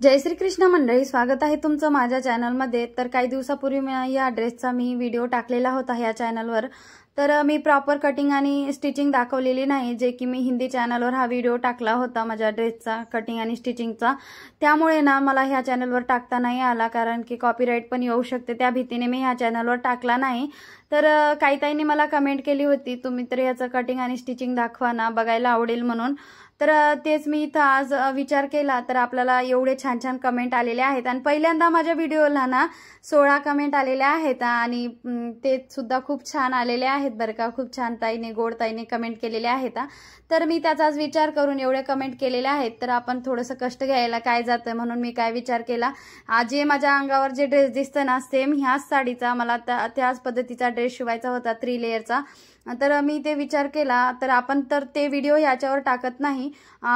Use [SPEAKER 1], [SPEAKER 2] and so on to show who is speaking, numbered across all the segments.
[SPEAKER 1] जय श्री कृष्ण मंडळी, स्वागत आहे तुमचं माझ्या चॅनलमध्ये। तर काही दिवसापूर्वी मी या ड्रेसचा व्हिडिओ टाकलेला होता या चॅनलवर। तर मी प्रॉपर कटिंग आणि स्टिचिंग दाखवलेली नाही, जे की मी हिंदी चॅनलवर हा व्हिडिओ टाकला होता माझ्या ड्रेसचा कटिंग आणि स्टिचिंगचा। त्यामुळे ना मला ह्या चॅनलवर टाकता नाही आला, कारण की कॉपीराइट पण येऊ शकते, त्या भीतीने मी ह्या चॅनलवर टाकला नाही। तर काही ताईंनी मला कमेंट केली होती, तुम्ही तर याचं कटिंग आणि स्टिचिंग दाखवा ना, बघायला आवडेल म्हणून। तर तेच मी इथं आज विचार केला, तर आपल्याला एवढे छान छान कमेंट आलेले आहेत आणि पहिल्यांदा माझ्या व्हिडिओला ना 16 कमेंट आलेल्या आहेत आणि ते सुद्धा खूप छान आलेले आहेत बरं का। खूप छान ताईने, गोड ताईने कमेंट केलेले आहेत। तर मी त्याचाच विचार करून एवढे कमेंट केलेले आहेत, तर आपण थोडंसं कष्ट घ्यायला काय जातं, म्हणून मी काय विचार केला, आज जे माझ्या अंगावर जे ड्रेस दिसतं ना, सेम ह्याच साडीचा मला त्याच पद्धतीचा ड्रेस शिवायचा होता 3 लेयरचा। तर मी ते विचार केला, तर आपण तर ते व्हिडिओ याच्यावर टाकत नाही,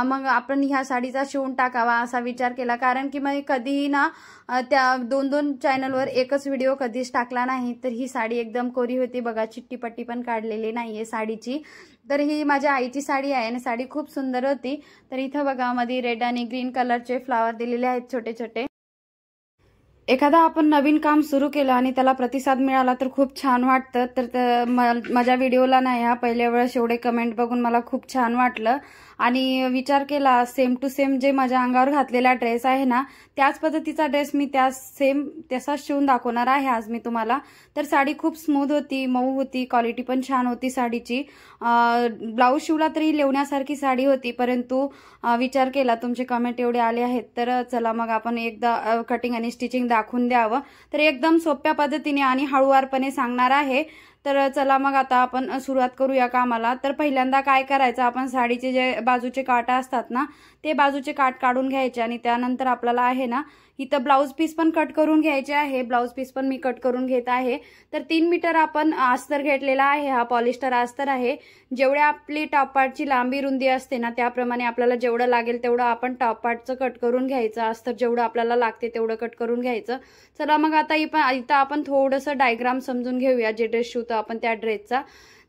[SPEAKER 1] मग आपण ह्या साडीचा शिवून टाकावा असा विचार केला। कारण की मी कधीही ना त्या दोन चॅनलवर एकच व्हिडिओ कधीच टाकला नाही। तर ही साडी एकदम कोरी होती बघा, चिट्टी पट्टी पण काढलेली नाहीये साडीची। तर ही माझ्या आईची साडी आहे आणि साडी खूप सुंदर होती। तर इथं बघा मध्ये रेड आणि ग्रीन कलरचे फ्लावर दिलेले आहेत छोटे छोटे। एखादा आपण नवीन काम सुरू केलं आणि त्याला प्रतिसाद मिळाला तर खूप छान वाटतं। तर माझ्या व्हिडिओला ना ह्या पहिल्या वेळेस एवढे कमेंट बघून मला खूप छान वाटलं आणि विचार केला, सेम टू सेम जे माझ्या अंगावर घातलेला ड्रेस आहे ना, त्याच पद्धतीचा ड्रेस मी सेम तसाच शिवून दाखवणार आहे आज मी तुम्हाला। तर साडी खूप स्मूथ होती, मऊ होती, क्वालिटी पण छान होती साडीची। ब्लाऊज शिवला तरी लेवण्यासारखी साडी होती, परंतु विचार केला तुमचे कमेंट एवढे आले आहेत, तर चला मग आपण एकदा कटिंग आणि स्टिचिंग दाखवून द्यावं। तर एकदम सोप्या पद्धतीने आणि हळूवारपणे सांगणार आहे। तर चला मग आता आपण सुरुवात करूया कामाला। तर पहिल्यांदा काय करायचं, आपण साडीचे जे बाजूचे काटा असतात ना, ते बाजूचे काट काढून घ्यायचे आणि त्यानंतर आपल्याला आहे ना इथं ब्लाऊज पीस पण कट करून घ्यायचे आहे। ब्लाऊज पीस पण मी कट करून घेत आहे। तर 3 मीटर आपण अस्तर घेतलेला आहे, हा पॉलिस्टर अस्तर आहे। जेवढ्या आपली टॉप पार्टची लांबी रुंदी असते ना, त्याप्रमाणे आपल्याला जेवढं लागेल तेवढं आपण टॉप पार्टचं कट करून घ्यायचं, अस्तर जेवढं आपल्याला लागते तेवढं कट करून घ्यायचं। चला मग आता इथं आपण थोडंसं डायग्राम समजून घेऊया, जे ड्रेस शिवतो आपण त्या ड्रेसचा।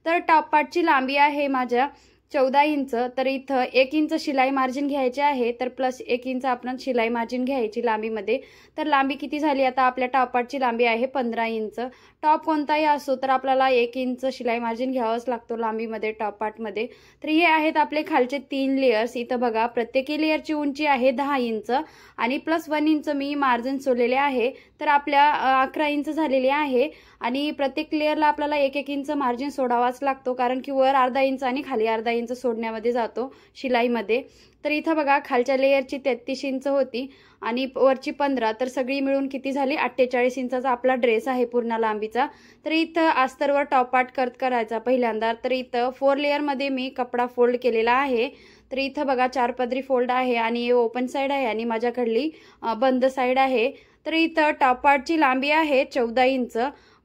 [SPEAKER 1] तर टॉप पार्टची लांबी आहे माझ्या 14 इंच। तर इथं 1 इंच शिलाई मार्जिन घ्यायचे आहे, तर प्लस 1 इंच आपण शिलाई मार्जिन घ्यायची लांबीमध्ये। तर लांबी किती झाली, आता आपल्या टॉप पार्टची लांबी आहे 15 इंच। टॉप कोणताही असो तर आपल्याला 1 इंच शिलाई मार्जिन घ्यावाच लागतो लांबीमध्ये टॉप पार्टमध्ये। तर हे आहेत आपले खालचे 3 लेयर्स। इथं बघा प्रत्येक लेयरची उंची आहे 10 इंच आणि प्लस 1 इंच मी मार्जिन सोडलेले आहे, तर आपल्या 11 इंच झालेली आहे। आणि प्रत्येक लेयरला आपल्याला 1-1 इंच मार्जिन सोडावाच लागतो, कारण की वर अर्धा इंच आणि खाली अर्धा इंच सोडण्यामध्ये जातो शिलाईमध्ये। तर इथं बघा खालच्या लेयरची 33 इंच होती आणि वरची 15, तर सगळी मिळून किती झाली 48 इंचाचा आपला ड्रेस आहे पूर्ण लांबीचा। तर इथं अस्तरवर टॉप पार्ट कट करायचा पहिल्यांदा। तर इथं 4 लेयरमध्ये मी कपडा फोल्ड केलेला आहे। तर इथं बघा 4 पदरी फोल्ड आहे आणि ओपन साईड आहे आणि माझ्याकडली बंद साईड आहे। तर इथं टॉप पार्टची लांबी आहे 14 इंच।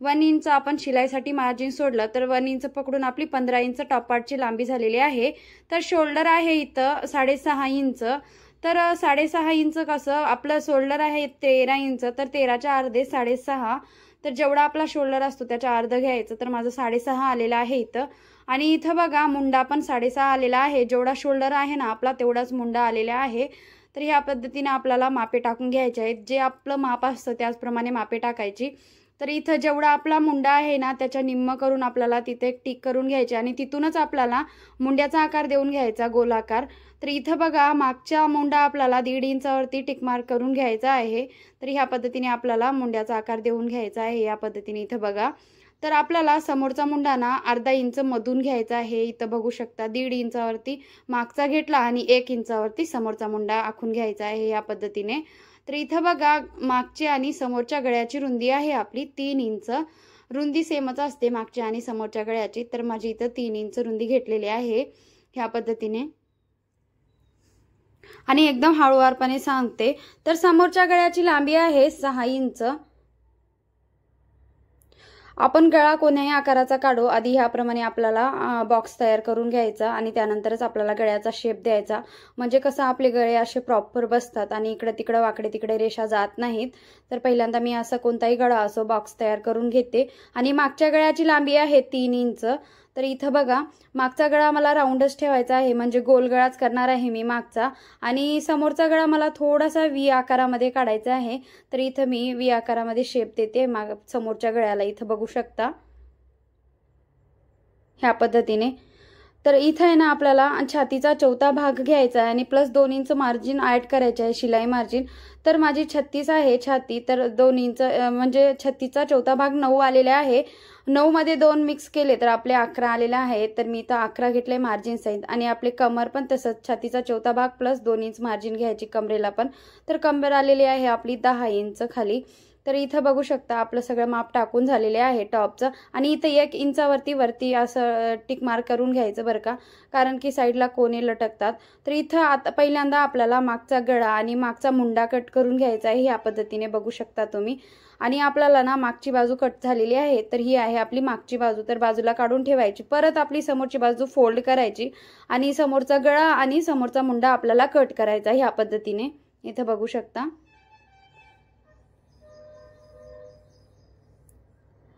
[SPEAKER 1] 1 इंच आपण शिलाईसाठी मार्जिन सोडलं, तर 1 इंच पकडून आपली 15 इंच टॉप पार्टची लांबी झालेली आहे। तर शोल्डर आहे इथं 6.5 इंच। तर 6.5 इंच कसं, आपलं शोल्डर आहे 13 इंच, तर 13च्या अर्धे 6.5, तर जेवढा आपला शोल्डर असतो त्याच्या अर्ध घ्यायचं। तर माझं 6.5 आलेलं आहे इथं। आणि इथं बघा मुंडा पण 6.5 आलेला आहे, जेवढा शोल्डर आहे ना आपला तेवढाच मुंडा आलेला आहे। तर ह्या पद्धतीने आपल्याला मापे टाकून घ्यायचे आहेत, जे आपलं माप असतं त्याचप्रमाणे मापे टाकायची। तर इथं जेवढा आपला मुंडा आहे ना त्याच्या निम्म करून आपल्याला तिथे एक टिक करून घ्यायचे आणि तिथूनच आपल्याला मुंड्याचा आकार देऊन घ्यायचा, गोलाकार। तर इथं बघा मागच्या मुंडा आपल्याला 1.5 इंचावरती टिक मार्क करून घ्यायचा आहे। तर ह्या पद्धतीने आपल्याला मुंड्याचा आकार देऊन घ्यायचा आहे, या पद्धतीने इथं बघा। तर आपल्याला समोरचा मुंडा ना अर्धा इंच मधून घ्यायचा आहे, इथं बघू शकता 1.5 इंचावरती मागचा घेतला आणि 1 इंचावरती समोरचा मुंडा आखून घ्यायचा आहे या पद्धतीने। तर इथं बघा मागची आणि समोरच्या गळ्याची रुंदी आहे आपली 3 इंच। रुंदी सेमच असते मागच्या आणि समोरच्या गळ्याची, तर माझी इथं 3 इंच रुंदी घेतलेली आहे ह्या पद्धतीने। आणि एकदम हळूवारपणे सांगते, तर समोरच्या गळ्याची लांबी आहे 6 इंच। आपण गळा कोण्याही आकाराचा काढू, आधी ह्याप्रमाणे आपल्याला बॉक्स तयार करून घ्यायचा आणि त्यानंतरच आपल्याला गळ्याचा शेप द्यायचा, म्हणजे कसं आपले गळे असे प्रॉपर बसतात आणि इकडे तिकडे वाकडे तिकडे रेषा जात नाहीत। तर पहिल्यांदा मी असं कोणताही गळा असो बॉक्स तयार करून घेते आणि मागच्या गळ्याची लांबी आहे 3 इंच। तर इथं बघा मागचा गळा मला राऊंडच ठेवायचा आहे, म्हणजे गोल गळाच करणार आहे मी मागचा, आणि समोरचा गळा मला थोडासा व्ही आकारामध्ये काढायचा आहे। तर इथं मी व्ही आकारामध्ये शेप देते समोरच्या गळ्याला, इथं बघू शकता ह्या पद्धतीने। तर इथं आहे ना आपल्याला छातीचा चौथा भाग घ्यायचा आहे आणि प्लस 2 इंच मार्जिन ऍड करायचे आहे, शिलाई मार्जिन। तर माझी 36 आहे छाती, तर 2 इंच म्हणजे 36चा चौथा भाग 9 आलेला आहे। 9 मध्ये 2 मिक्स केले तर आपले 11 आलेले आहे। तर मी इथं 11 घेतले मार्जिन सहित, आणि आपले कमर पण तसंच छातीचा चौथा भाग प्लस 2 इंच मार्जिन घ्यायची कमरेला पण। तर कमर आलेली आहे आपली 10 इंच खाली। तर इथं बघू शकता आपलं सगळं माप टाकून झालेले आहे टॉपचं, आणि इथं 1 इंचावरती वरती असं टिक मार्क करून घ्यायचं बरं का, कारण की साईडला कोणे लटकतात। तर इथं आता पहिल्यांदा आपल्याला मागचा गळा आणि मागचा मुंडा कट करून घ्यायचा आहे, ह्या पद्धतीने बघू शकता तुम्ही। आणि आपल्याला ना मागची बाजू कट झालेली आहे, तर ही आहे आपली मागची बाजू, तर बाजूला काढून ठेवायची। परत आपली समोरची बाजू फोल्ड करायची आणि समोरचा गळा आणि समोरचा मुंडा आपल्याला कट करायचा ह्या पद्धतीने, इथं बघू शकता।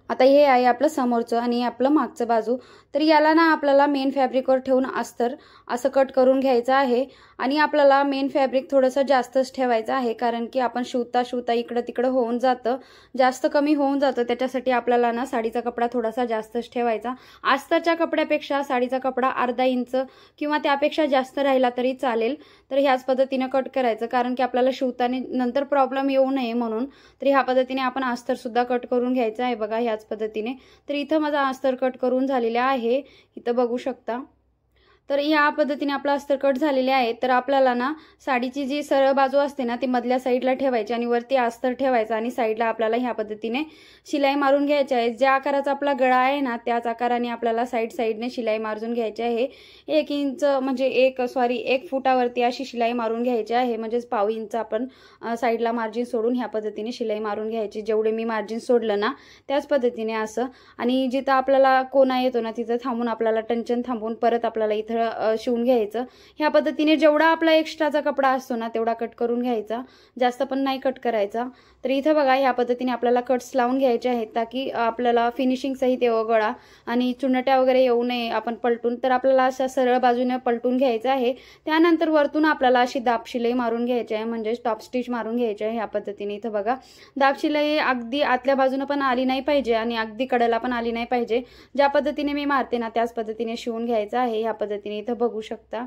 [SPEAKER 1] आता हे आहे आपलं समोरचं आणि आपलं मागचं बाजू। तर याला ना आपल्याला मेन फॅब्रिकवर ठेवून अस्तर असं कट करून घ्यायचं आहे, आणि आपल्याला मेन फॅब्रिक थोडंसं जास्तच ठेवायचं आहे, कारण की आपण शिवता इकडं तिकडं होऊन जातं, जास्त कमी होऊन जातं, त्याच्यासाठी आपल्याला ना साडीचा कपडा थोडासा जास्तच ठेवायचा। अस्तरच्या कपड्यापेक्षा साडीचा कपडा अर्धा इंच किंवा त्यापेक्षा जास्त राहिला तरी चालेल। तर ह्याच पद्धतीने कट करायचं, कारण की आपल्याला शिवताना नंतर प्रॉब्लेम येऊ नये म्हणून। तर ह्या पद्धतीने आपण अस्तर सुद्धा कट करून घ्यायचं आहे बघा ह्याच पद्धतीने। तर इथं माझा अस्तर कट करून झालेला आहे, इथं बघू शकता। तर या पद्धतीने आपला अस्तर कट झालेले आहे। तर आपल्याला ना साडीची जी सरळ बाजू असते ना ती मधल्या साईडला ठेवायची आणि वरती अस्तर ठेवायचं, आणि साईडला आपल्याला ह्या पद्धतीने शिलाई मारून घ्यायची आहे। ज्या आकाराचा आपला गळा आहे ना त्याच आकाराने आपल्याला साईडने शिलाई मारून घ्यायची आहे। 1 इंच म्हणजे 1 फुटावरती अशी शिलाई मारून घ्यायची आहे, म्हणजेच पाव इंच आपण साईडला मार्जिन सोडून ह्या पद्धतीने शिलाई मारून घ्यायची। जेवढे मी मार्जिन सोडलं ना त्याच पद्धतीने असं, आणि जिथं आपल्याला कोना येतो ना तिथं थांबून आपल्याला टंचन थांबून परत आपल्याला इथं शिवून घ्यायचं। ह्या पद्धतीने जेवढा आपला एक्स्ट्राचा कपडा असतो ना तेवढा कट करून घ्यायचा, जास्त पण नाही कट करायचा। तर इथं बघा ह्या पद्धतीने आपल्याला कट्स लावून घ्यायचे आहेत, ताकी आपल्याला फिनिशिंग सहित येऊ गळा आणि चुनट्या वगैरे येऊ नये आपण पलटून। तर आपल्याला अशा सरळ बाजूने पलटून घ्यायचं आहे। त्यानंतर वरतून आपल्याला अशी दाब शिलाई मारून घ्यायची आहे, म्हणजे टॉप स्टिच मारून घ्यायची आहे ह्या पद्धतीने। इथं बघा दाब शिलाई अगदी आतल्या बाजूने पण आली नाही पाहिजे आणि अगदी कडेला पण आली नाही पाहिजे। ज्या पद्धतीने मी मारते ना त्याच पद्धतीने शिवून घ्यायचं आहे ह्या पद्धतीने, इथं बघू शकता।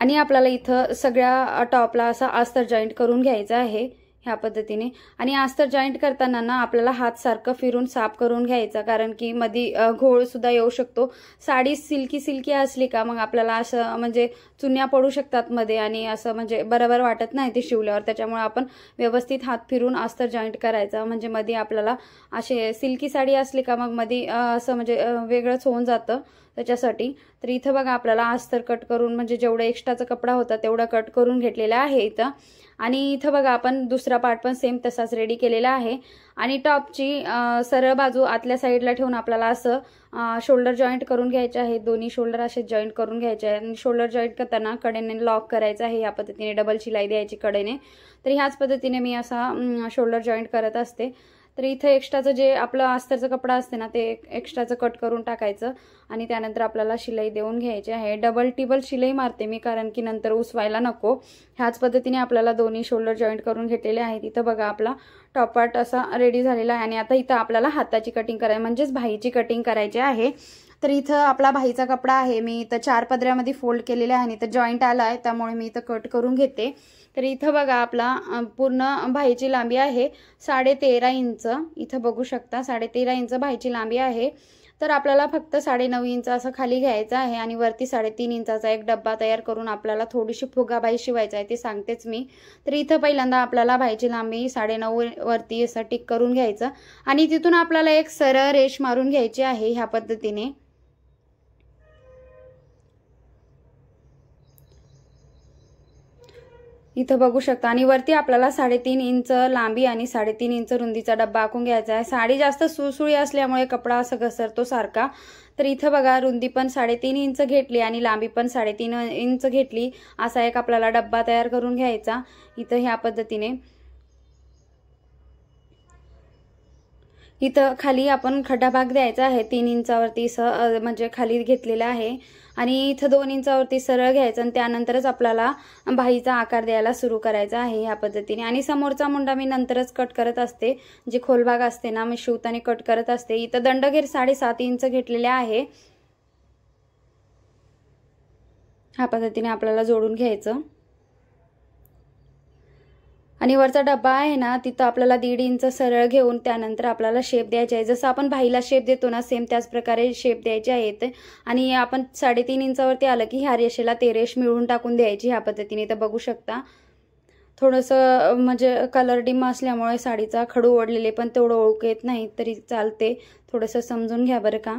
[SPEAKER 1] आणि आपल्याला इथं सगळ्या टॉपला असा अस्तर जॉईंट करून घ्यायचा आहे ह्या पद्धतीने। आणि अस्तर जॉईंट करताना ना आपल्याला हात सारखं फिरून साफ करून घ्यायचा, कारण की मध्ये घोळ सुद्धा येऊ शकतो। साडी सिल्की असली का मग आपल्याला असं म्हणजे चुन्या पडू शकतात मध्ये, आणि असं म्हणजे बरोबर वाटत नाही ते शिवल्यावर। त्याच्यामुळे आपण व्यवस्थित हात फिरून अस्तर जॉईंट करायचा, म्हणजे मध्ये आपल्याला असे सिल्की साडी असली का मग मध्ये असं म्हणजे वेगळंच होऊन जातं त्याच्यासाठी। तर इथं बघा आपल्याला अस्तर कट करून म्हणजे जेवढा एक्स्ट्राचा कपडा होता तेवढा कट करून घेतलेला आहे इथं। आणि इथं बघा आपण दुसरा पार्ट पण सेम तसाच रेडी केलेला आहे। आणि टॉपची सरळ बाजू आतल्या साईडला ठेवून आपल्याला असं शोल्डर जॉईंट करून घ्यायचे आहे। दोन्ही शोल्डर असे जॉईंट करून घ्यायचे आहे, आणि शोल्डर जॉईंट करताना कडेने लॉक करायचं आहे, या पद्धतीने डबल शिलाई द्यायची कडेने। तर ह्याच पद्धतीने मी असा शोल्डर जॉईंट करत असते। तर इथे एक्स्ट्राचं जे आपलं अस्तरचा कपडा असते ना ते एक्स्ट्राचं कट करून टाकायचं, आणि त्यानंतर आपल्याला शिलाई देऊन घ्यायची आहे। डबल टिबल शिलाई मारते मी, कारण की नंतर उसवायला नको। ह्याच पद्धतीने आपल्याला दोन्ही शोल्डर जॉईंट करून घेतलेले आहेत। इथं बघा आपला टॉप पार्ट असा रेडी झालेला आहे, आणि आता इथं आपल्याला हाताची कटिंग करायची म्हणजेच भाईची कटिंग करायची आहे। तर इथं आपला भाईचा कपडा आहे, मी इथं 4 पदऱ्यामध्ये फोल्ड केलेला आहे आणि इथं जॉईंट आला आहे, त्यामुळे मी इथं कट करून घेते। तर इथं बघा आपला पूर्ण भाईची लांबी आहे 13.5 इंच, इथं बघू शकता 13.5 इंच भाईची लांबी आहे। तर आपल्याला फक्त 9.5 इंच असं खाली घ्यायचं आहे, आणि वरती 3.5 इंचाचा एक डब्बा तयार करून आपल्याला थोडीशी फुगाबाई शिवायची आहे, ते सांगतेच मी। तर इथं पहिल्यांदा आपल्याला भाईची लांबी 9.5 वरती असं टिक करून घ्यायचं, आणि तिथून आपल्याला एक सरळ रेष मारून घ्यायची आहे ह्या पद्धतीने। इथं बघू शकता, आणि वरती आपल्याला 3.5 इंच लांबी आणि 3.5 इंच रुंदीचा डब्बा आखून घ्यायचा आहे। साडी जास्त सुळसुळी असल्यामुळे कपडा असं घसरतो सारखा। तर इथं बघा रुंदी पण 3.5 इंच घेतली आणि लांबी पण 3.5 इंच घेतली, असा एक आपल्याला डब्बा तयार करून घ्यायचा इथं ह्या पद्धतीने। इथं खाली आपण खड्डा भाग द्यायचा आहे 3 इंचावरती म्हणजे खाली घेतलेला आहे आणि इथं 2 इंचावरती सरळ घ्यायचं आणि त्यानंतरच आपल्याला बाहीचा आकार द्यायला सुरू करायचा आहे ह्या पद्धतीने। आणि समोरचा मुंडा मी नंतरच कट करत असते, जे खोलभाग असते ना मी शिवताना कट करत असते। इथं दंडघेर 7.5 इंच घेतलेले आहे, ह्या पद्धतीने आपल्याला जोडून घ्यायचं। आणि वरचा डब्बा आहे ना तिथं आपल्याला 1.5 इंच सरळ घेऊन त्यानंतर आपल्याला शेप द्यायचा आहे, जसं आपण बाहीला शेप देतो ना सेम त्याच प्रकारे शेप द्यायचे आहेत। आणि आपण 3.5 इंचावरती आलं की ह्या रेषेला ते रेष मिळून टाकून द्यायची ह्या पद्धतीने। तर बघू शकता थोडंसं म्हणजे कलर डिम असल्यामुळे साडीचा खडू ओढलेले पण तेवढं ओळख येत नाही तरी चालते, थोडंसं समजून घ्या बरं का।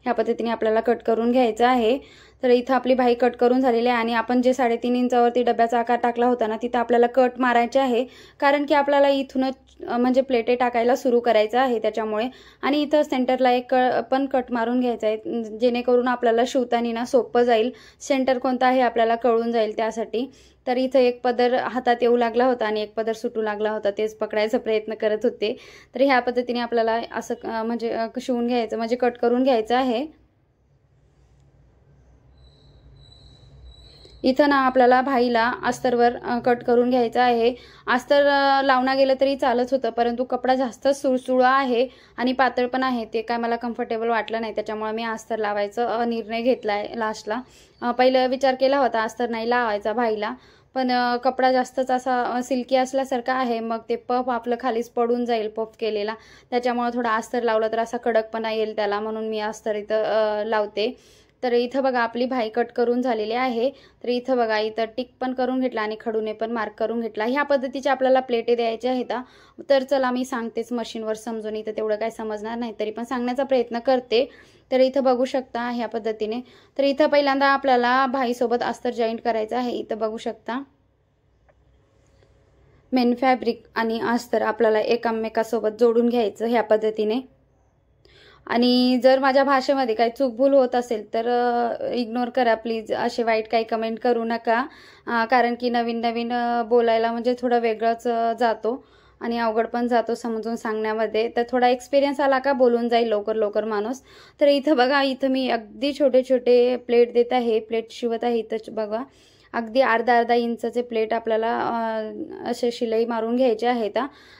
[SPEAKER 1] ह्या पद्धतीने आपल्याला कट करून घ्यायचं आहे। तर इथं आपली बाही कट करून झालेली आहे आणि आपण जे 3.5 इंचावरती डब्याचा आकार टाकला होता ना तिथं आपल्याला कट मारायचे आहे, कारण की आपल्याला इथूनच म्हणजे प्लेटे टाकायला सुरू करायचं आहे त्याच्यामुळे। आणि इथं सेंटरला एक पण कट मारून घ्यायचा आहे, जेणेकरून आपल्याला शिवताना ना सोपं जाईल, सेंटर कोणता आहे आपल्याला कळून जाईल त्यासाठी। तर इथं एक पदर हातात येऊ लागला होता आणि एक पदर सुटू लागला होता, तेच पकडायचा प्रयत्न करत होते। तर ह्या पद्धतीने आपल्याला असं म्हणजे शिवून घ्यायचं, म्हणजे कट करून घ्यायचं आहे। इथं ना आपल्याला बाहीला अस्तरवर कट करून घ्यायचं आहे। अस्तर लावणं गेलं तरी चालत होतं, परंतु कपडा जास्त सुळसुळा आहे आणि पातळ पण आहे, ते काय मला कम्फर्टेबल वाटलं नाही, त्याच्यामुळे मी अस्तर लावायचा निर्णय घेतलाय लास्टला। पहिला विचार केला होता अस्तर नाही लावायचा बाहीला, पण कपडा जास्तच असा सिल्की असल्यासारखा आहे, मग ते पफ आपलं खालीच पडून जाईल पफ केलेला, त्याच्यामुळे थोडा अस्तर लावला तर असा कडकपणा येईल त्याला, म्हणून मी अस्तर इथं लावते। तर इथं बघा आपली बाही कट करून झालेली आहे। तर इथं बघा इथं टिक पण करून घेतला आणि खडूने पण मार्क करून घेतला। ह्या पद्धतीचे आपल्याला प्लेटे द्यायचे आहेत। तर चला मी सांगतेच मशीनवर समजून, इथं तेवढं काय समजणार नाही तरी पण सांगण्याचा प्रयत्न करते। तर इथं बघू शकता ह्या पद्धतीने। तर इथं पहिल्यांदा आपल्याला बाहीसोबत अस्तर जॉईंट करायचं आहे। इथं बघू शकता मेन फॅब्रिक आणि अस्तर आपल्याला एकमेकांसोबत जोडून घ्यायचं ह्या पद्धतीने। आणि जर माझ्या भाषेमध्ये काही चूकभूल होत असेल तर इग्नोर करा प्लीज, असे वाईट काही कमेंट करू नका, कारण की नवीन नवीन बोलायला म्हणजे थोडं वेगळंच जातो आणि अवघड पण जातो समजून सांगण्यामध्ये। तर थोडा एक्सपिरियन्स आला का बोलून जाईल लवकर लवकर माणूस। तर इथं बघा इथं मी अगदी छोटे छोटे प्लेट देत आहे, प्लेट शिवत आहे। इथं बघा अगदी अर्धा इंचाचे प्लेट आपल्याला असे शिलाई मारून घ्यायचे आहेत।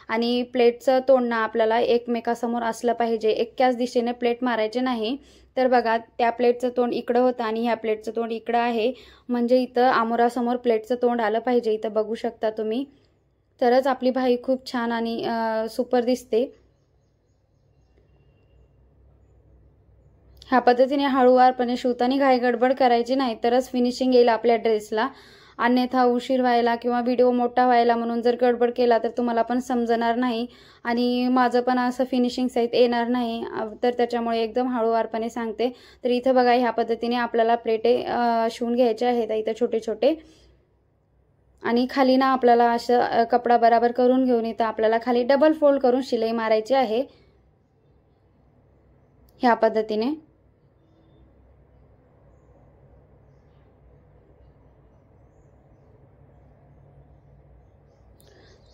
[SPEAKER 1] आणि प्लेटचं तोंड ना आपल्याला एकमेकासमोर असलं पाहिजे, एकाच दिशेने प्लेट मारायचे नाही। तर बघा त्या प्लेटचं तोंड इकडं होतं आणि ह्या प्लेटचं तोंड इकडं आहे, म्हणजे इथं आमोरासमोर प्लेटचं तोंड आलं पाहिजे। इथं बघू शकता तुम्ही, तरच आपली बाही खूप छान आणि सुपर दिसते। ह्या पद्धतीने हळूवारपणे शिवताना घाई गडबड करायची नाही, तरच फिनिशिंग येईल आपल्या ड्रेसला। अन्यथा उशीर व्हायला किंवा व्हिडिओ मोठा व्हायला म्हणून जर गडबड केला तर तुम्हाला पण समजणार नाही आणि माझं पण असं फिनिशिंग सहित येणार नाही। तर त्याच्यामुळे एकदम हळूवारपणे सांगते। तर इथं बघा ह्या पद्धतीने आपल्याला प्लेटे शिवून घ्यायचे आहेत इथं छोटे छोटे। आणि खाली ना आपल्याला असं कपडा बराबर करून घेऊन इथं आपल्याला खाली डबल फोल्ड करून शिलाई मारायची आहे ह्या पद्धतीने।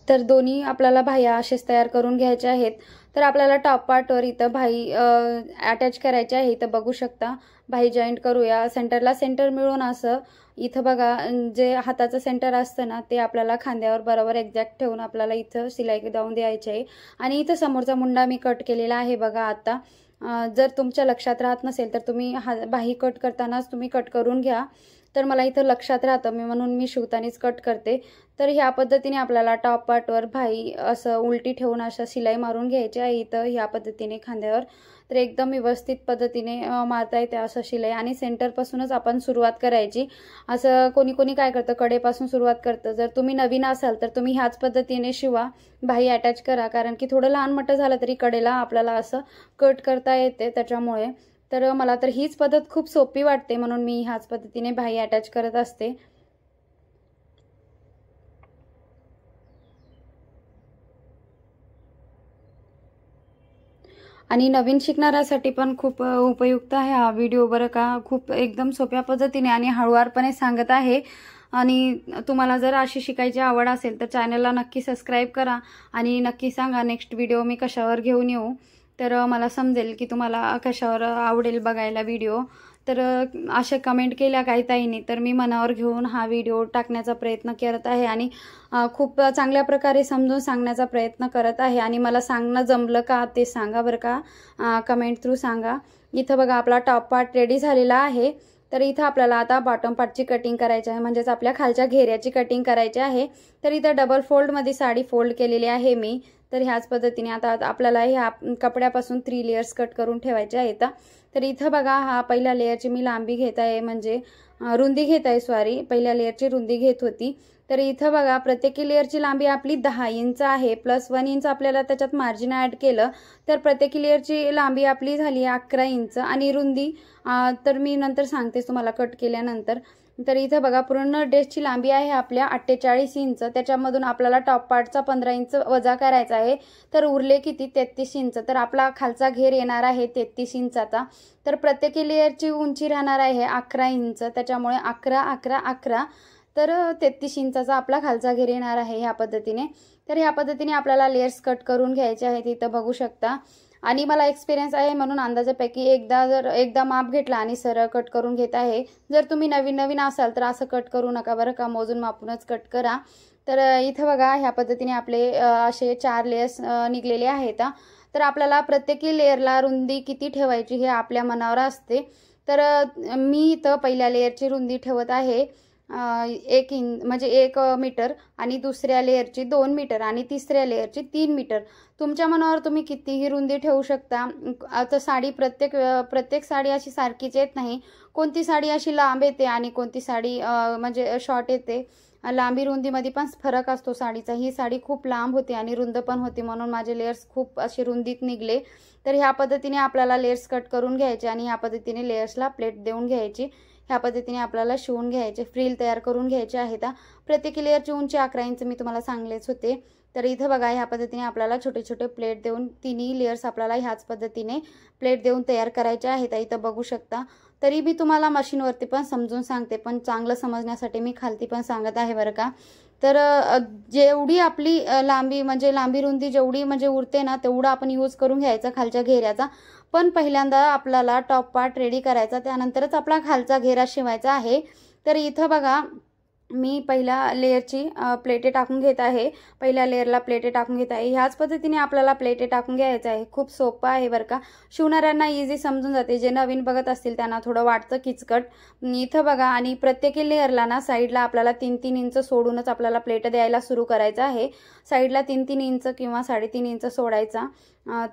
[SPEAKER 1] तर दोन्ही आपल्याला बाह्या असेच तयार करून घ्यायचे आहेत। तर आपल्याला टॉप पार्टवर इथं बाही अटॅच करायची आहे। इथं बघू शकता बाही जॉईंट करूया, सेंटरला सेंटर मिळून असं। इथं बघा जे हाताचं सेंटर असतं ना ते आपल्याला खांद्यावर बरोबर एक्झॅक्ट ठेवून आपल्याला इथं शिलाई लावून द्यायची आहे। आणि इथं समोरचा मुंडा मी कट केलेला आहे बघा आता। जर तुमच्या लक्षात राहत नसेल तर तुम्ही बाही कट करतानाच तुम्ही कट करून घ्या, तर मला इथं लक्षात राहतं म्हणून मी शिवतानीच कट करते। तर ह्या पद्धतीने आपल्याला टॉप पार्टवर बाही असं उलटी ठेवून अशा शिलाई मारून घ्यायची आहे इथं ह्या पद्धतीने खांद्यावर। तर एकदम व्यवस्थित पद्धतीने मारता येते असं शिलाई आणि सेंटरपासूनच आपण सुरुवात करायची। असं कोणी कोणी काय करतं कडेपासून सुरुवात करतं, जर तुम्ही नवीन असाल तर तुम्ही ह्याच पद्धतीने शिवा, बाही अटॅच करा, कारण की थोडं लहान मोठं झालं तरी कडेला आपल्याला असं कट करता येते त्याच्यामुळे। तर मला तर हीच पद्धत खूप सोपी वाटते म्हणून मी ह्याच पद्धतीने बाही अटॅच करत असते। आणि नवीन शिकणाऱ्यासाठी पण खूप उपयुक्त आहे हा व्हिडिओ बरं का, खूप एकदम सोप्या पद्धतीने आणि हळूवारपणे सांगत आहे। आणि तुम्हाला जर अशी शिकायची आवड असेल तर चॅनलला नक्की सबस्क्राईब करा आणि नक्की सांगा नेक्स्ट व्हिडिओ मी कशावर घेऊन येऊ, तर मला समजेल की तुम्हाला कशावर आवडेल बघायला व्हिडिओ। तर अशा कमेंट केल्या काही ताईंनी, तर मी मनावर घेऊन हा व्हिडिओ टाकण्याचा प्रयत्न करत आहे आणि खूप चांगल्या प्रकारे समजून सांगण्याचा प्रयत्न करत आहे। आणि मला सांगणं जमलं का ते सांगा बरं का, कमेंट थ्रू सांगा। इथं बघा आपला टॉप पार्ट रेडी झालेला आहे। तर इथं आपल्याला आता बॉटम पार्टची कटिंग करायची आहे, म्हणजेच आपल्या खालच्या घेऱ्याची कटिंग करायची आहे। तर इथं डबल फोल्डमध्ये साडी फोल्ड केलेली आहे मी। तर ह्याच पद्धतीने आता आपल्याला ह्या कपड्यापासून 3 लेयर्स कट करून ठेवायचे आहेत। तर इथं बघा हा पहिल्या लेयरची मी लांबी घेत आहे, म्हणजे रुंदी घेत आहे, सॉरी पहिल्या लेयरची रुंदी घेत होती। तर इथं बघा प्रत्येक लेयरची लांबी आपली 10 इंच आहे, प्लस 1 इंच आपल्याला त्याच्यात मार्जिन ॲड केलं तर प्रत्येक लेयरची लांबी आपली झाली 11 इंच आणि रुंदी तर मी नंतर सांगतेच तुम्हाला कट केल्यानंतर। तर इथं बघा पूर्ण ड्रेसची लांबी आहे आपल्या 48 इंच, त्याच्यामधून आपल्याला टॉप पार्टचा 15 इंच वजा करायचा आहे। तर उरले किती 33 इंच। तर आपला खालचा घेर येणार आहे 33 इंचाचा। तर प्रत्येक लेयरची उंची राहणार आहे 11 इंच, त्याच्यामुळे 11 11 11 तर 33 इंचाचा आपला खालचा घेर येणार आहे ह्या पद्धतीने। तर ह्या पद्धतीने आपल्याला लेयर्स कट करून घ्यायचे आहेत, इथं बघू शकता। आणि मला एक्सपिरियन्स आहे म्हणून अंदाजापैकी एकदा माप घेतला आणि सरळ कट करून घेत आहे। जर तुम्ही नवीन असाल तर असं कट करू नका बरं का, मोजून मापूनच कट करा। तर इथं बघा ह्या पद्धतीने आपले असे 4 लेयर्स निघलेले आहेत। तर आपल्याला प्रत्येक लेयरला रुंदी किती ठेवायची हे आपल्या मनावर असते। तर मी इथं पहिल्या लेयरची रुंदी ठेवत आहे 1 मीटर आणि दुसऱ्या लेयरची 2 मीटर आणि तिसऱ्या लेयरची 3 मीटर। तुमच्या मनावर तुम्ही कितीही रुंदी ठेवू शकता। आता साडी प्रत्येक साडी अशी सारखीच येत नाही, कोणती साडी अशी लांब येते आणि कोणती साडी म्हणजे शॉर्ट येते। लांबी रुंदीमध्ये पण फरक असतो साडीचा। ही साडी खूप लांब होती आणि रुंद पण होती, म्हणून माझे लेयर्स खूप असे रुंदीत निघले। तर ह्या पद्धतीने आपल्याला लेयर्स कट करून घ्यायचे आणि ह्या पद्धतीने लेयर्सला प्लेट देऊन घ्यायची। ह्या पद्धतीने आपल्याला शिवून घ्यायचे, फ्रिल तयार करून घ्यायचे आहेत। प्रत्येक लेयरची उंची 11 इंच मी तुम्हाला सांगलेच होते। तर इथं बघा ह्या पद्धतीने आपल्याला छोटे छोटे प्लेट देऊन तिन्ही लेयर्स आपल्याला ह्याच पद्धतीने प्लेट देऊन तयार करायचे आहेत, इथं बघू शकता। तरी मी तुम्हाला मशीनवरती पण समजून सांगते, पण चांगलं समजण्यासाठी मी खालती पण सांगत आहे बरं का। तर जेवढी आपली लांबी म्हणजे लांबी रुंदी जेवढी म्हणजे उरते ना तेवढं आपण यूज करून घ्यायचा खालच्या घेऱ्याचा। पण पहिल्यांदा आपल्याला टॉप पार्ट रेडी करायचा, त्यानंतरच आपला खालचा घेरा शिवायचा आहे। तर इथं बघा मी पहिल्या लेयरची प्लेटे टाकून घेत आहे, पहिल्या लेयरला प्लेटे टाकून घेत आहे। ह्याच पद्धतीने आपल्याला प्लेटे टाकून घ्यायचं आहे। खूप सोपं आहे बरं का, शिवणाऱ्यांना इझी समजून जाते, जे नवीन बघत असतील त्यांना थोडं वाटतं किचकट। इथं बघा आणि प्रत्येक लेयरला ना साईडला आपल्याला 3-3 इंच सोडूनच आपल्याला प्लेट द्यायला सुरू करायचं आहे। साईडला 3-3 इंच किंवा 3.5 इंच सोडायचा,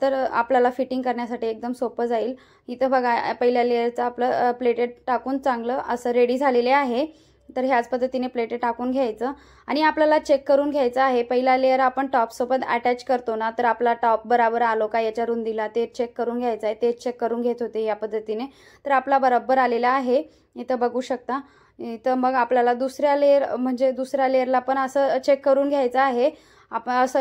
[SPEAKER 1] तर आपल्याला फिटिंग करण्यासाठी एकदम सोपं जाईल। इथं बघा पहिल्या लेयरचं आपलं प्लेटे टाकून चांगलं असं रेडी झालेले आहे। तर ह्याच पद्धतीने प्लेटे टाकून घ्यायचं आणि आपल्याला चेक करून घ्यायचं आहे। पहिला लेयर आपण टॉपसोबत अटॅच करतो ना, तर आपला टॉप बरोबर आलो का याच्या रुंदीला ते चेक करून घ्यायचं आहे। ते चेक करून घेत होते या पद्धतीने, तर आपला बरोबर आलेला आहे, इथं बघू शकता। इथं मग आपल्याला दुसऱ्या लेयरला पण असं चेक करून घ्यायचं आहे। आपण असं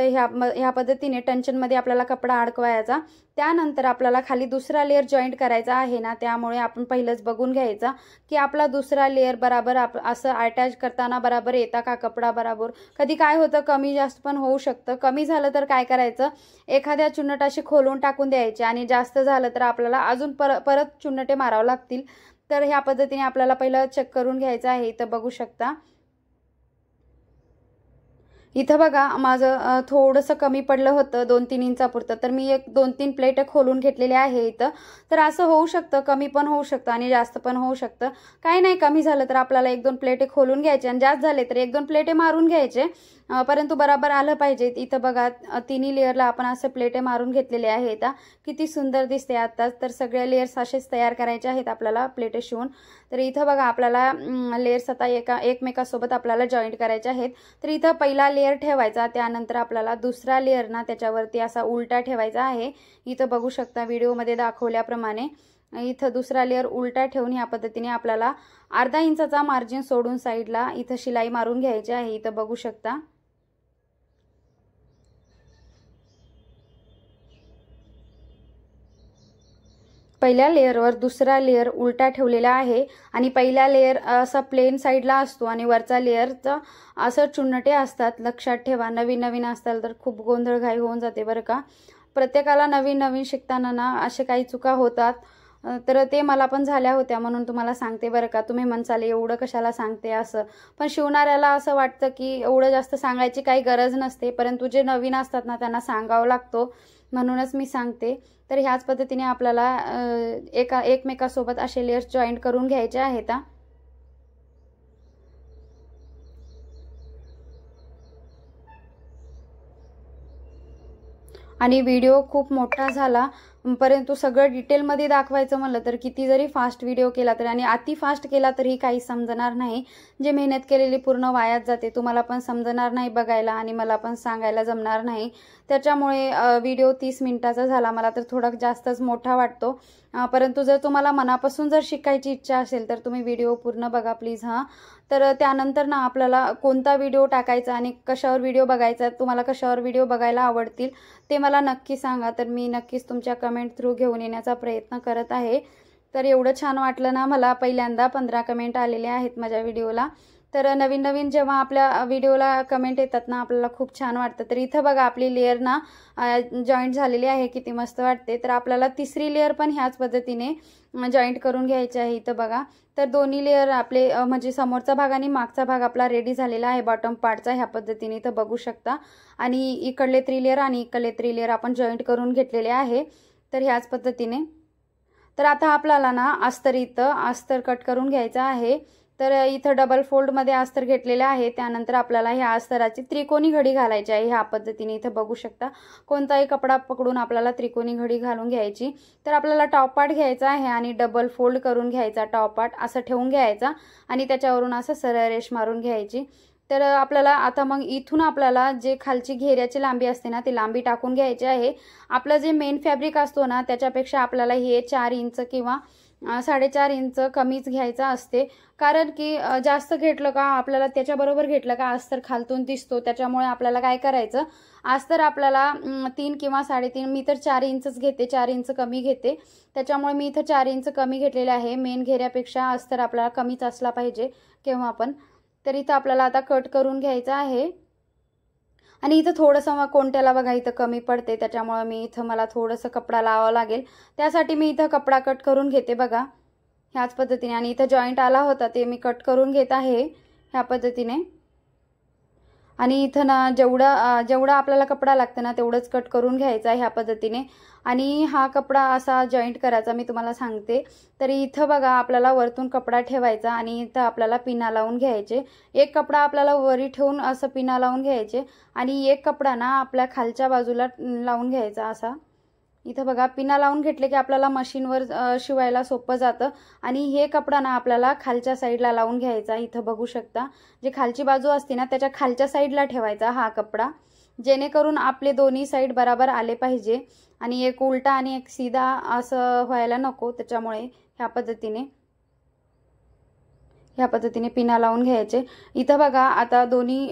[SPEAKER 1] ह्या पद्धतीने टेन्शनमध्ये आपल्याला कपडा अडकवायचा, त्यानंतर आपल्याला खाली दुसरा लेयर जॉईंट करायचा आहे ना, त्यामुळे आपण पहिलंच बघून घ्यायचा की आपला दुसरा लेयर बरोबर असं अटॅच करताना बरोबर येता का कपडा बरोबर। कधी काय होतं कमी जास्त पण होऊ शकतं, कमी झालं तर काय करायचं एखाद्या चुन्नट अशी खोलून टाकून द्यायची आणि जास्त झालं तर आपल्याला अजून परत चुन्नटे मारावं लागतील। तर ह्या पद्धतीने आपल्याला पहिलं चेक करून घ्यायचं आहे, इथं बघू शकता। इथं बघा माझं थोडंसं कमी पडलं होतं 2-3 इंचापुरतं, तर मी 2-3 प्लेट खोलून घेतलेले आहे इथं। तर असं होऊ शकतं, कमी पण होऊ शकतं आणि जास्त पण होऊ शकतं, काही नाही। कमी झालं तर आपल्याला 1-2 प्लेटे खोलून घ्यायचे आणि जास्त झाले तर 1-2 प्लेटे मारून घ्यायचे, परंतु बरोबर आलं पाहिजे। इथं बघा तिन्ही लेयरला आपण असं प्लेटे मारून घेतलेले आहेत, किती सुंदर दिसते आताच। तर सगळे लेयर्स असेच तयार करायचे आहेत आपल्याला प्लेटे शिवून। तर इथं बघा आपल्याला लेयर्स आता एकमेकांसोबत आपल्याला जॉईंट करायचे आहेत। तर इथं पहिला लेयर ठेवायचा, त्यानंतर आपल्याला दुसरा लेयर ना त्याच्यावरती असा उलटा ठेवायचा आहे, इथं बघू शकता व्हिडिओमध्ये दाखवल्याप्रमाणे। इथं दुसरा लेयर उलटा ठेवून ह्या पद्धतीने आपल्याला अर्धा इंचाचा मार्जिन सोडून साईडला इथं शिलाई मारून घ्यायची आहे, इथं बघू शकता। पहिल्या लेअरवर दुसरा लेअर उलटा ठेवलेला आहे आणि पहिला लेअर असा प्लेन साईडला असतो आणि वरचा लेअरचा असं चुन्नटे असतात। लक्षात ठेवा, नवीन नवीन असताल तर खूप गोंधळघाई होऊन जाते बरं का। प्रत्येकाला नवीन नवीन शिकताना ना असे काही चुका होतात, तर ते मला पण झाल्या होत्या म्हणून तुम्हाला सांगते बरं का। तुम्ही म्हणसाल एवढं कशाला सांगते असं, पण शिवणाऱ्याला असं वाटतं की एवढं जास्त सांगायची काही गरज नसते, परंतु जे नवीन असतात ना त्यांना सांगावं लागतो म्हणूनच मी सांगते। तर ह्याच पद्धतीने आपल्याला एकमेकासोबत असे लेयर्स जॉईंट करून घ्यायचे आहेत। आणि व्हिडिओ खूप मोठा झाला, परंतु सगळं डिटेलमध्ये दाखवायचं म्हणलं तर किती जरी फास्ट व्हिडिओ केला तरी आणि अति फास्ट केला तरी काही समजणार नाही। जे मेहनत केलेली पूर्ण वायाच जाते, तुम्हाला पण समजणार नाही बघायला आणि मला पण सांगायला जमणार नाही। त्याच्यामुळे व्हिडिओ 30 मिनिटाचा झाला, मला तर थोडा जास्तच मोठा वाटतो। परंतु जर तुम्हाला मनापासून जर शिकायची इच्छा असेल तर तुम्ही व्हिडिओ पूर्ण बघा प्लीज हां। तर त्यानंतर ना आपल्याला कोणता व्हिडिओ टाकायचा आणि कशावर व्हिडिओ बघायचा, तुम्हाला कशावर व्हिडिओ बघायला आवडतील ते मला नक्की सांगा। तर मी नक्कीच तुमच्या कमेंट थ्रू घेऊन येण्याचा प्रयत्न करत आहे। तर एवढं छान वाटलं ना मला, पहिल्यांदा 15 कमेंट आलेले आहेत माझ्या व्हिडिओला। तर नवीन नवीन जेव्हा आपल्या व्हिडिओला कमेंट येतात ना आपल्याला खूप छान वाटतं। तर इथं बघा आपली लेअर ना जॉईंट झालेली आहे, किती मस्त वाटते। तर आपल्याला तिसरी लेअर पण ह्याच पद्धतीने जॉईंट करून घ्यायची आहे। इथं बघा, तर दोन्ही लेअर आपले म्हणजे समोरचा भाग आणि मागचा भाग आपला रेडी झालेला आहे बॉटम पार्टचा, ह्या पद्धतीने इथं बघू शकता। आणि इकडले 3 लेअर आणि इकडले 3 लेअर आपण जॉईंट करून घेतलेले आहे। तर ह्याच पद्धतीने तर आता आपल्याला ना अस्तर कट करून घ्यायचा आहे। तर इथं डबल फोल्डमध्ये अस्तर घेतलेले आहे। त्यानंतर आपल्याला ह्या अस्तराची त्रिकोणी घडी घालायची आहे। ह्या पद्धतीने इथं बघू शकता, कोणताही कपडा पकडून आपल्याला त्रिकोणी घडी घालून घ्यायची। तर आपल्याला टॉप पार्ट घ्यायचा आहे आणि डबल फोल्ड करून घ्यायचा, टॉप पार्ट असं ठेवून घ्यायचा आणि त्याच्यावरून असं सरळ रेष मारून घ्यायची। तर आपल्याला आता मग इथून आपल्याला जे खालची घेऱ्याची लांबी असते ना ती लांबी टाकून घ्यायची आहे। आपलं जे मेन फॅब्रिक असतो ना त्याच्यापेक्षा आपल्याला हे 4 इंच किंवा 4.5 इंच कमीच घ्यायचा असते, कारण की जास्त घेतलं का आपल्याला त्याच्याबरोबर घेतलं का अस्तर खालतून दिसतो। त्याच्यामुळे आपल्याला काय करायचं, अस्तर आपल्याला 3 किंवा 3.5, मी तर 4 इंचच घेते, 4 इंच कमी घेते। त्याच्यामुळे मी इथं 4 इंच कमी घेतलेले आहे। मेन घेऱ्यापेक्षा अस्तर आपल्याला कमीच असला पाहिजे केव्हा पण। तर इथं आपल्याला आता कट करून घ्यायचं आहे आणि इथं थोडंसं कोणत्याला बघा इथं कमी पडते, त्याच्यामुळे मी इथं मला थोडंसं कपडा लावावा लागेल, त्यासाठी मी इथं कपडा कट करून घेते बघा ह्याच पद्धतीने। आणि इथं जॉईंट आला होता ते मी कट करून घेत आहे ह्या पद्धतीने। आणि इथं ना जेवढा आपल्याला कपडा लागतं ना तेवढंच कट करून घ्यायचा ह्या पद्धतीने। आणि हा कपडा असा जॉईंट करायचा मी तुम्हाला सांगते। तर इथं बघा आपल्याला वरतून कपडा ठेवायचा आणि इथं आपल्याला पिना लावून घ्यायचे। एक कपडा आपल्याला वरी ठेवून असं पिना लावून घ्यायचे आणि एक कपडा ना आपल्या खालच्या बाजूला लावून घ्यायचा असा। इथं बघा पिना लावून घेतले की आपल्याला मशीनवर शिवायला सोपं जातं। आणि हे कपडा ना आपल्याला खालच्या साईडला लावून घ्यायचा। इथं बघू शकता, जे खालची बाजू असते ना त्याच्या खालच्या साईडला ठेवायचा हा कपडा, जेणेकरून आपले दोन्ही साईड बराबर आले पाहिजे आणि एक उलटा आणि एक सीधा असं व्हायला नको। त्याच्यामुळे ह्या पद्धतीने पिना लावून घ्यायचे। इथं बघा आता दोन्ही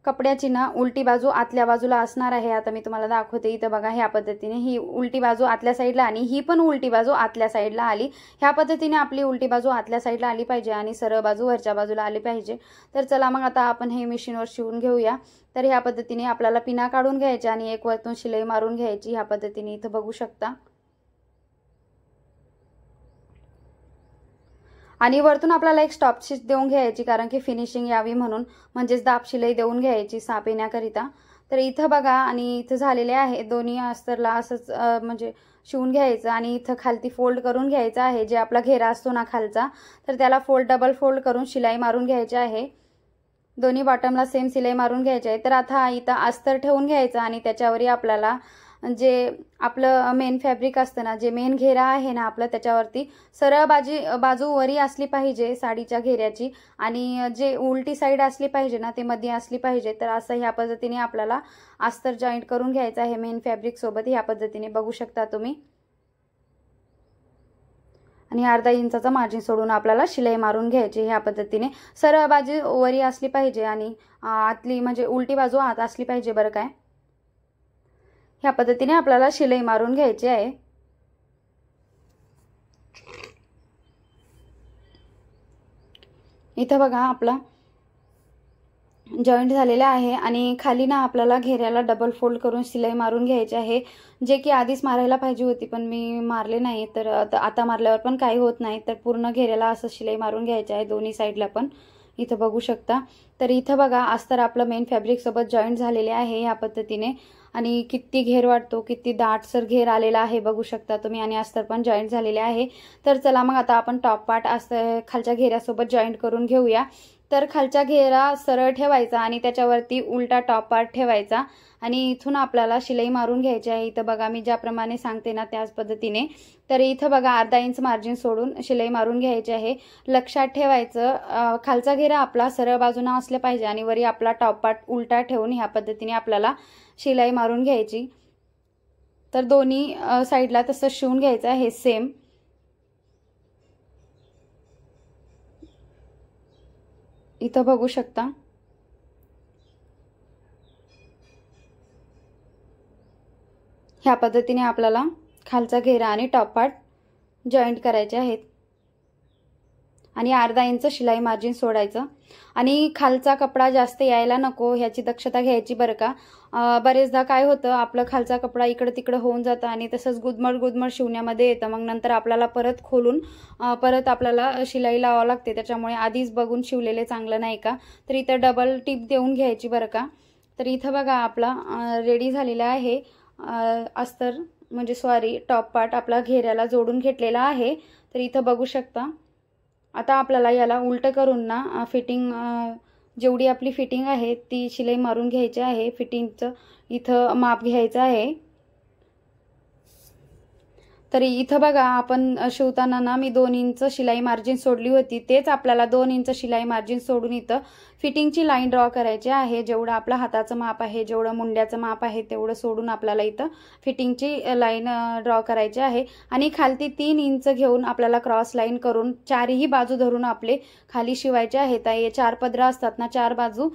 [SPEAKER 1] कपड्याची ना उलटी बाजू आतल्या बाजूला असणार आहे। आता मी तुम्हाला दाखवते। इथं बघा ह्या पद्धतीने ही उलटी बाजू आतल्या साईडला आणि ही पण उलटी बाजू आतल्या साईडला आली। ह्या पद्धतीने आपली उलटी बाजू आतल्या साईडला आली पाहिजे आणि सरळ बाजू वरच्या बाजूला आली पाहिजे। तर चला मग आता आपण हे मशीनवर शिवून घेऊया। तर ह्या पद्धतीने आपल्याला पिना काढून घ्यायच्या आणि एक वरतून शिलाई मारून घ्यायची ह्या पद्धतीने इथं बघू शकता। आणि वरतून आपल्याला एक स्टॉप स्टिच देऊन घ्यायची, कारण की फिनिशिंग यावी म्हणून, म्हणजेच दाब शिलाई देऊन घ्यायची साप येण्याकरिता। तर इथं बघा आणि इथं झालेले आहे दोन्ही अस्तरला असंच म्हणजे शिवून घ्यायचं आणि इथं खालती फोल्ड करून घ्यायचं आहे। जे आपला घेरा असतो ना खालचा, तर त्याला डबल फोल्ड करून शिलाई मारून घ्यायची आहे। दोन्ही बॉटमला सेम शिलाई मारून घ्यायची आहे। तर आता इथं अस्तर ठेवून घ्यायचं आणि त्याच्यावरही आपल्याला जे आपलं मेन फॅब्रिक असतं ना, जे मेन घेरा आहे ना आपलं, त्याच्यावरती सरळ बाजू वरी असली पाहिजे साडीच्या घेऱ्याची आणि जे उलटी साईड असली पाहिजे ना ते मध्ये असली पाहिजे। तर असं ह्या पद्धतीने आपल्याला अस्तर जॉईंट करून घ्यायचं आहे मेन फॅब्रिक सोबत, ह्या पद्धतीने बघू शकता तुम्ही। आणि अर्धा इंचाचा मार्जिन सोडून आपल्याला शिलाई मारून घ्यायची ह्या पद्धतीने। सरळ बाजू वरी असली पाहिजे आणि आतली म्हणजे उलटी बाजू आत असली पाहिजे बरं काय। ह्या पद्धतीने आपल्याला शिलाई मारून घ्यायची आहे। इथं बघा आपला जॉईंट झालेला आहे आणि खाली ना आपल्याला घेऱ्याला डबल फोल्ड करून शिलाई मारून घ्यायची आहे, जे की आधीच मारायला पाहिजे होती पण मी मारले नाही, तर आता मारल्यावर पण काही होत नाही। तर पूर्ण घेऱ्याला असं शिलाई मारून घ्यायची आहे दोन्ही साईडला पण, इथं बघू शकता। तर इथं बघा अस्तर आपलं मेन फॅब्रिक सोबत जॉईंट झालेले आहे या पद्धतीने, आणि किती घेर वाटतो, किती दाटसर घेर आलेला आहे बघू शकता तुम्ही, आणि अस्तर पण जॉईंट झालेले आहे। तर चला मग आता आपण टॉप पार्ट अस्तर खालच्या घेऱ्यासोबत जॉईंट करून घेऊया। तर खालचा घेरा सरळ ठेवायचा आणि त्याच्यावरती उलटा टॉप पार्ट ठेवायचा आणि इथून आपल्याला शिलाई मारून घ्यायची आहे। इथं बघा मी ज्याप्रमाणे सांगते ना त्याच पद्धतीने। तर इथं बघा अर्धा इंच मार्जिन सोडून शिलाई मारून घ्यायची आहे। लक्षात ठेवायचं खालचा घेरा आपला सरळ बाजूने असले पाहिजे आणि वरी आपला टॉप पार्ट उलटा ठेवून ह्या पद्धतीने आपल्याला शिलाई मारून घ्यायची। तर दोन्ही साईडला तसं शिवून घ्यायचं आहे सेम। इथं बघू शकता ह्या पद्धतीने आपल्याला खालचा घेरा आणि टॉप पार्ट जॉईंट करायचे आहेत आणि अर्धा इंच शिलाई मार्जिन सोडायचं आणि खालचा कपडा जास्त यायला नको ह्याची दक्षता घ्यायची बरं का। बरेचदा काय होतं आपलं खालचा कपडा इकडे तिकडे होऊन जातं आणि तसंच गुदमड शिवण्यामध्ये येतं, मग नंतर आपल्याला परत खोलून परत आपल्याला शिलाई लावावी लागते, त्याच्यामुळे आधीच बघून शिवलेले चांगलं नाही का। तर इथं डबल टिप देऊन घ्यायची बरं का। तर इथं बघा आपला रेडी झालेला आहे अस्तर म्हणजे सॉरी टॉप पार्ट आपला घेऱ्याला जोडून घेतलेला आहे। तर इथं बघू शकता आता आपल्याला याला उलट करून ना फिटिंग जेवढी आपली फिटिंग आहे ती शिलाई मारून घ्यायची आहे। फिटिंगचं इथं माप घ्यायचं आहे। तर इथं बघा आपण शिवताना ना मी 2 इंच शिलाई मार्जिन सोडली होती, तेच आपल्याला 2 इंच शिलाई मार्जिन सोडून इथं फिटिंगची लाईन ड्रॉ करायची आहे। जेवढं आपलं हाताचं माप आहे, जेवढं मुंड्याचं माप आहे तेवढं सोडून आपल्याला इथं फिटिंगची लाईन ड्रॉ करायची आहे आणि खालती 3 इंच घेऊन आपल्याला क्रॉस लाईन करून चारही बाजू धरून आपले खाली शिवायचे आहेत। हे 4 पदर असतात ना, 4 बाजू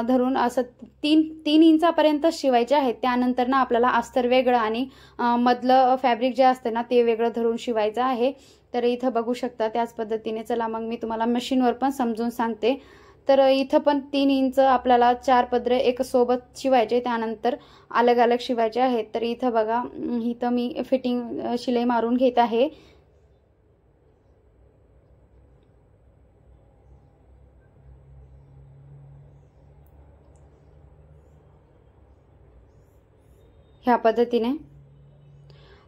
[SPEAKER 1] धरून असं 3 इंचापर्यंत शिवायचे आहेत। त्यानंतर ना आपल्याला अस्तर वेगळं आणि मधलं फॅब्रिक जे असते ना ते वेगळं धरून शिवायचं आहे। तर इथं बघू शकता त्याच पद्धतीने। चला मग मी तुम्हाला मशीनवर पण समजून सांगते। तर इथं पण 3 इंच आपल्याला 4 पदर एक सोबत शिवायचे, त्यानंतर अलग अलग शिवायचे आहेत। तर इथं बघा इथं मी फिटिंग शिलाई मारून घेत आहे। ह्या पद्धतीने।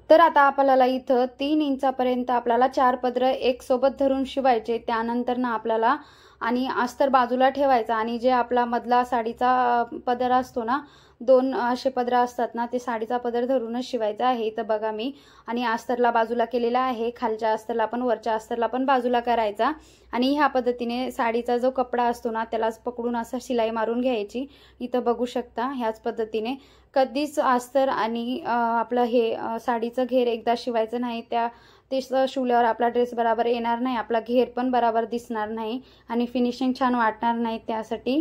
[SPEAKER 1] तर आता आपल्याला इथं 3 इंचापर्यंत आपल्याला 4 पदर एक सोबत धरून शिवायचे, त्यानंतर ना आपल्याला आणि अस्तर बाजूला ठेवायचा आणि जे आपला मधला साडीचा पदर असतो ना, 2 असे पदर असतात ना, ते साडीचा पदर धरूनच शिवायचा आहे। इथं बघा मी आणि अस्तरला बाजूला केलेला आहे, खालच्या अस्तरला पण वरच्या अस्तरला पण बाजूला करायचा आणि ह्या पद्धतीने साडीचा जो कपडा असतो ना त्यालाच पकडून असं शिलाई मारून घ्यायची। इथं बघू शकता ह्याच पद्धतीने। कधीच अस्तर आणि आपलं हे साडीचं घेर एकदा शिवायचं नाही, ते शिवल्यावर आपला ड्रेस बरोबर येणार नाही, आपला घेर पण बरोबर दिसणार नाही आणि फिनिशिंग छान वाटणार नाही। त्यासाठी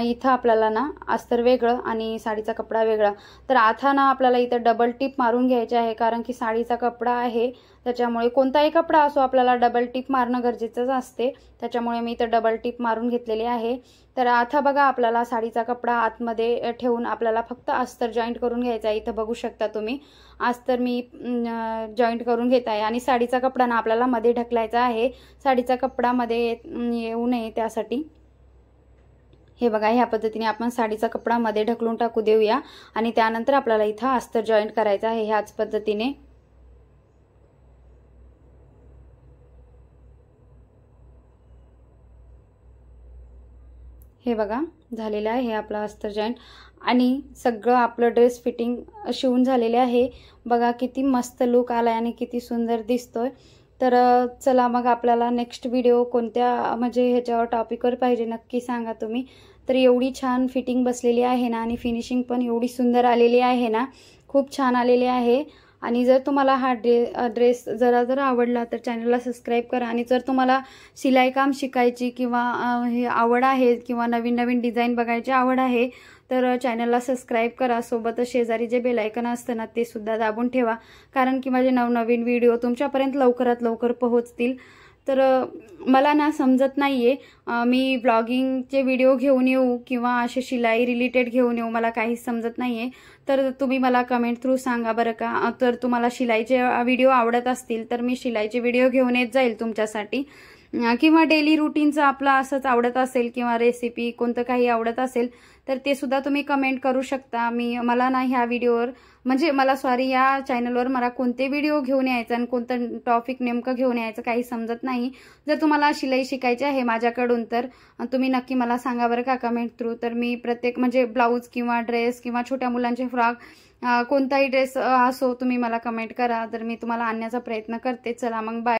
[SPEAKER 1] इथं आपल्याला ना अस्तर वेगळं आणि साडीचा कपडा वेगळा। तर आता ना आपल्याला इथं डबल टिप मारून घ्यायची आहे, कारण की साडीचा कपडा आहे त्याच्यामुळे कोणताही कपडा असो आपल्याला डबल टिप मारणं गरजेचंच असते, त्याच्यामुळे मी इथं डबल टिप मारून घेतलेली आहे। तर आता बघा आपल्याला साडीचा कपडा आतमध्ये ठेवून आपल्याला फक्त अस्तर जॉईंट करून घ्यायचा आहे। इथं बघू शकता तुम्ही अस्तर मी जॉईंट करून घेत आहे आणि साडीचा कपडा ना आपल्याला मध्ये ढकलायचा आहे, साडीचा कपडा मध्ये येऊ नये त्यासाठी। हे बघा ह्या पद्धतीने आपण साडीचा कपडा मध्ये ढकलून टाकू देऊया आणि त्यानंतर आपल्याला इथं अस्तर जॉईंट करायचं आहे ह्याच पद्धतीने। हे बघा झालेलं आहे आपला अस्तर जॉईंट आणि सगळं आपलं ड्रेस फिटिंग शिवून झालेले आहे। बघा किती मस्त लुक आलाय आणि किती सुंदर दिसतोय। तर चला मग आपल्याला नेक्स्ट व्हिडिओ कोणत्या म्हणजे ह्याच्यावर टॉपिकवर पाहिजे नक्की सांगा तुम्ही। तर एवढी छान फिटिंग बसलेली आहे ना आणि फिनिशिंग पण एवढी सुंदर आलेली आहे ना, खूप छान आलेली आहे। आणि जर तुम्हाला हा ड्रेस जरा आवडला तर चॅनलला सबस्क्राईब करा आणि जर तुम्हाला शिलाई काम शिकायची किंवा हे आवड आहे किंवा नवीन नवीन डिझाईन बघायची आवड आहे तर चॅनलला सबस्क्राईब करा, सोबतच शेजारी जे बेल आयकॉन असतं ना ते सुद्धा दाबून ठेवा, कारण की माझे नवनवीन व्हिडिओ तुमच्यापर्यंत लवकरात लवकर पोहोचतील। तर मला ना समजत नाहीये मी ब्लॉगिंगचे व्हिडिओ घेऊन येऊ किंवा असे शिलाई रिलेटेड घेऊन येऊ, मला काहीच समजत नाहीये। तर तुम्ही मला कमेंट थ्रू सांगा बरं का। तर तुम्हाला शिलाईचे व्हिडिओ आवडत असतील तर मी शिलाईचे व्हिडिओ घेऊन येत जाईल तुमच्यासाठी, किंवा डेली रुटीनचं आपलं असंच आवडत असेल किंवा रेसिपी कोणतं काही आवडत असेल तर ते सुद्धा तुम्ही कमेंट करू शकता। मला ना ह्या व्हिडिओवर म्हणजे या चॅनलवर मला कोणते व्हिडिओ घेऊन यायचं आणि कोणतं टॉपिक नेमकं घेऊन यायचं काही समजत नाही। जर तुम्हाला शिलाई शिकायची आहे माझ्याकडून तर तुम्ही नक्की मला सांगा बरं का कमेंट थ्रू। तर मी प्रत्येक म्हणजे ब्लाऊज किंवा ड्रेस किंवा छोट्या मुलांचे फ्रॉक कोणताही ड्रेस असो तुम्ही मला कमेंट करा, तर मी तुम्हाला आणण्याचा प्रयत्न करते। चला मग बाय।